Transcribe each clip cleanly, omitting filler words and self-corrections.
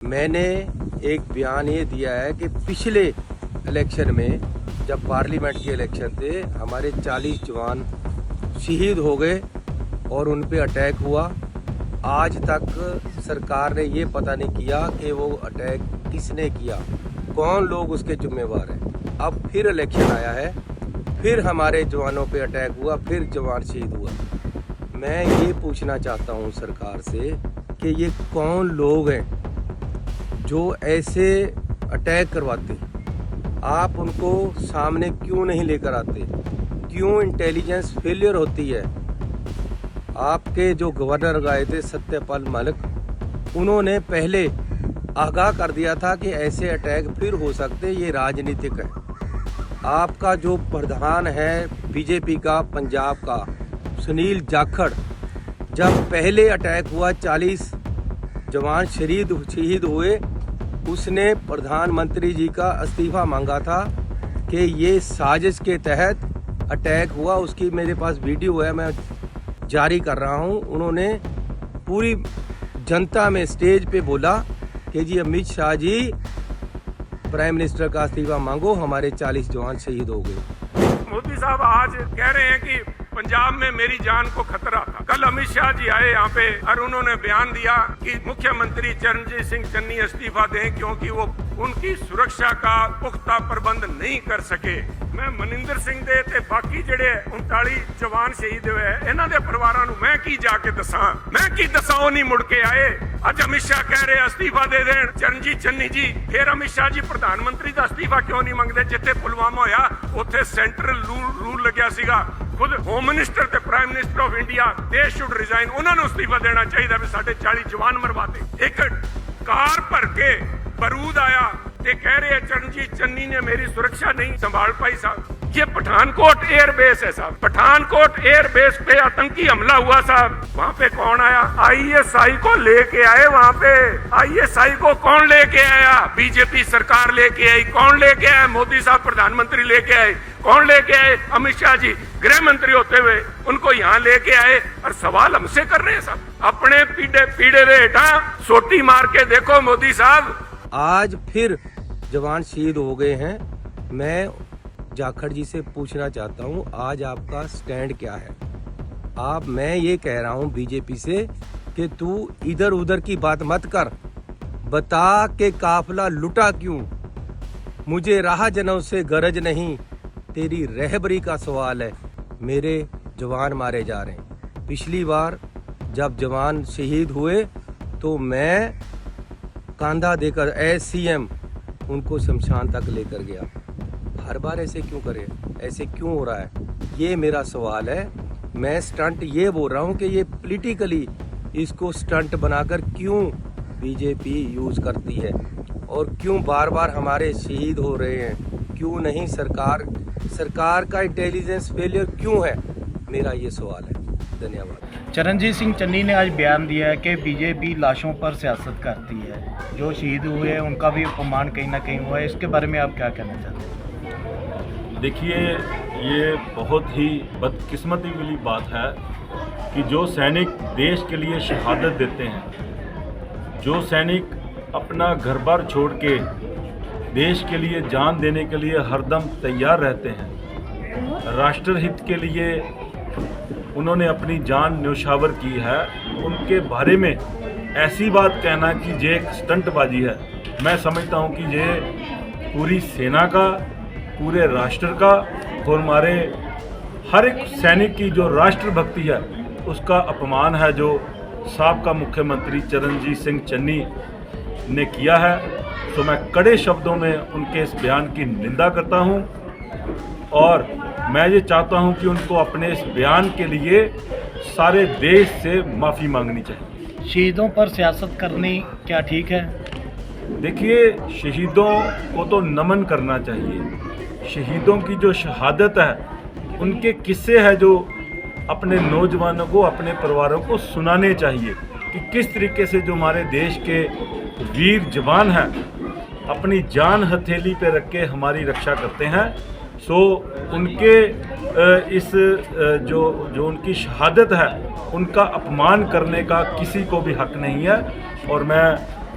मैंने एक बयान ये दिया है कि पिछले इलेक्शन में जब पार्लियामेंट के इलेक्शन थे हमारे 40 जवान शहीद हो गए और उन पे अटैक हुआ। आज तक सरकार ने ये पता नहीं किया कि वो अटैक किसने किया, कौन लोग उसके जिम्मेवार हैं। अब फिर इलेक्शन आया है, फिर हमारे जवानों पे अटैक हुआ, फिर जवान शहीद हुआ। मैं ये पूछना चाहता हूँ सरकार से कि ये कौन लोग हैं जो ऐसे अटैक करवाते, आप उनको सामने क्यों नहीं लेकर आते? क्यों इंटेलिजेंस फेलियर होती है? आपके जो गवर्नर गए थे सत्यपाल मलिक, उन्होंने पहले आगाह कर दिया था कि ऐसे अटैक फिर हो सकते, ये राजनीतिक है। आपका जो प्रधान है बीजेपी का पंजाब का सुनील जाखड़, जब पहले अटैक हुआ 40 जवान शहीद हुए, उसने प्रधानमंत्री जी का इस्तीफा मांगा था कि ये साजिश के तहत अटैक हुआ। उसकी मेरे पास वीडियो है, मैं जारी कर रहा हूँ। उन्होंने पूरी जनता में स्टेज पे बोला कि जी अमित शाह जी, प्राइम मिनिस्टर का इस्तीफा मांगो, हमारे 40 जवान शहीद हो गए। मोदी साहब आज कह रहे हैं कि पंजाब में मेरी जान को खतरा था। कल अमित शाह जी आए यहाँ पे और उन्होंने बयान दिया कि मुख्यमंत्री चरणजीत सिंह चन्नी इस्तीफा दें क्योंकि वो उनकी सुरक्षा का पुख्ता प्रबंध नहीं कर सके। मैं मनिंदर सिंह दे ते बाकी जेड़े 39 जवान शहीद हुए इन्हां दे परिवारां नूं मैं की जाके दसां, ਉਹ नहीं मुड़ के आए। अज अमित शाह कह रहे इस्तीफा दे देन चरणजीत चन्नी जी, फिर अमित शाह जी प्रधानमंत्री का इस्तीफा क्यों नहीं मंगते? जिथे पुलवामा होया उत्थे सेंट्रल रूल लग्या सीगा, खुद होम मिनिस्टर ते prime minister of India they should resign, उन्होंने इस्तीफा देना चाहिए भी साढ़े 40 जवान मरवाते। एक कार भर के बारूद आया ते कह रहे चरणजीत चन्नी ने मेरी सुरक्षा नहीं संभाल पाई। साहब ये पठानकोट एयरबेस है साहब, पठानकोट एयरबेस पे आतंकी हमला हुआ साहब, वहाँ पे कौन आया? आईएसआई को लेके आए। वहाँ पे आईएसआई को कौन लेके आया? बीजेपी सरकार लेके आई। कौन लेके आया? मोदी साहब प्रधानमंत्री लेके आए। कौन लेके आए? अमित शाह जी गृह मंत्री होते हुए उनको यहाँ लेके आए और सवाल हमसे कर रहे हैं साहब। अपने पीड़े वे हेठा सोटी मार के देखो मोदी साहब। आज फिर जवान शहीद हो गए हैं। मैं जाखड़ जी से पूछना चाहता हूं, आज आपका स्टैंड क्या है? मैं ये कह रहा हूं बीजेपी से कि तू इधर उधर की बात मत कर, बता के काफिला लुटा क्यों? मुझे राह जनों से गरज नहीं, तेरी रहबरी का सवाल है। मेरे जवान मारे जा रहे हैं। पिछली बार जब जवान शहीद हुए तो मैं कांधा देकर एससीएम उनको शमशान तक लेकर गया। हर बार ऐसे क्यों करें? ऐसे क्यों हो रहा है? ये मेरा सवाल है। मैं स्टंट ये बोल रहा हूँ कि ये पॉलिटिकली इसको स्टंट बनाकर क्यों बीजेपी यूज़ करती है और क्यों बार बार हमारे शहीद हो रहे हैं? क्यों नहीं? सरकार का इंटेलिजेंस फेलियर क्यों है? मेरा ये सवाल है। धन्यवाद। चरणजीत सिंह चन्नी ने आज बयान दिया है कि बीजेपी लाशों पर सियासत करती है, जो शहीद हुए हैं उनका भी अपमान कहीं ना कहीं हुआ है। इसके बारे में आप क्या कहना चाहते हैं? देखिए, ये बहुत ही बदकिस्मती वाली बात है कि जो सैनिक देश के लिए शहादत देते हैं, जो सैनिक अपना घर बार छोड़ के देश के लिए जान देने के लिए हरदम तैयार रहते हैं, राष्ट्रहित के लिए उन्होंने अपनी जान न्योछावर की है, उनके बारे में ऐसी बात कहना कि ये एक स्टंटबाजी है, मैं समझता हूँ कि ये पूरी सेना का, पूरे राष्ट्र का और हमारे हर एक सैनिक की जो राष्ट्रभक्ति है उसका अपमान है, जो साबका मुख्यमंत्री चरणजीत सिंह चन्नी ने किया है। तो मैं कड़े शब्दों में उनके इस बयान की निंदा करता हूं और मैं ये चाहता हूं कि उनको अपने इस बयान के लिए सारे देश से माफ़ी मांगनी चाहिए। शहीदों पर सियासत करनी क्या ठीक है? देखिए, शहीदों को तो नमन करना चाहिए। शहीदों की जो शहादत है, उनके किस्से हैं जो अपने नौजवानों को, अपने परिवारों को सुनाने चाहिए कि किस तरीके से जो हमारे देश के वीर जवान हैं अपनी जान हथेली पे रख के हमारी रक्षा करते हैं। सो उनके इस जो उनकी शहादत है उनका अपमान करने का किसी को भी हक नहीं है। और मैं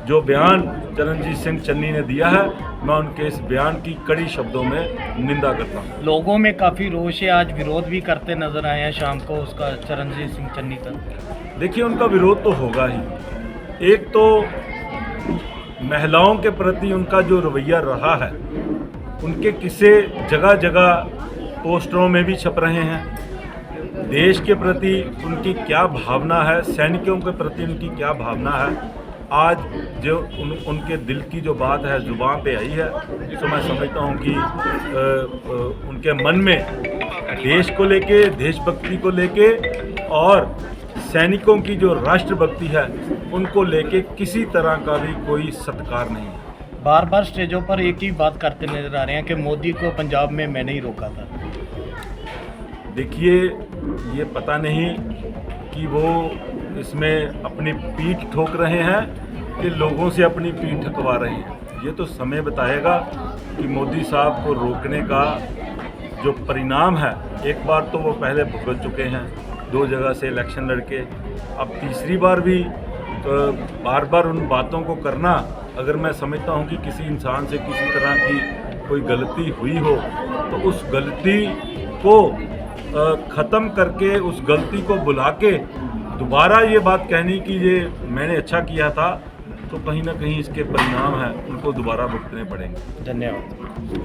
जो बयान चरणजीत सिंह चन्नी ने दिया है, मैं उनके इस बयान की कड़ी शब्दों में निंदा करता हूँ। लोगों में काफ़ी रोष है, आज विरोध भी करते नजर आए हैं शाम को उसका, चरणजीत सिंह चन्नी का। देखिए, उनका विरोध तो होगा ही। एक तो महिलाओं के प्रति उनका जो रवैया रहा है, उनके किस्से जगह जगह पोस्टरों में भी छप रहे हैं। देश के प्रति उनकी क्या भावना है, सैनिकों के प्रति उनकी क्या भावना है, आज जो उनके दिल की जो बात है जुबान पे आई है, तो मैं समझता हूँ कि उनके मन में देश को लेके, देशभक्ति को लेके और सैनिकों की जो राष्ट्रभक्ति है उनको लेके किसी तरह का भी कोई सत्कार नहीं है। बार बार स्टेजों पर एक ही बात करते नजर आ रहे हैं कि मोदी को पंजाब में मैंने ही रोका था। देखिए, ये पता नहीं कि वो इसमें अपनी पीठ ठोक रहे हैं कि लोगों से अपनी पीठ ठकवा रहे हैं। ये तो समय बताएगा कि मोदी साहब को रोकने का जो परिणाम है, एक बार तो वो पहले भुगत चुके हैं, 2 जगह से इलेक्शन लड़के, अब तीसरी बार भी बार बार उन बातों को करना, अगर मैं समझता हूँ कि किसी इंसान से किसी तरह की कोई गलती हुई हो तो उस गलती को ख़त्म करके, उस गलती को बुला के दोबारा ये बात कहनी कि ये मैंने अच्छा किया था, तो कहीं ना कहीं इसके परिणाम हैं, उनको दोबारा भुगतने पड़ेंगे। धन्यवाद।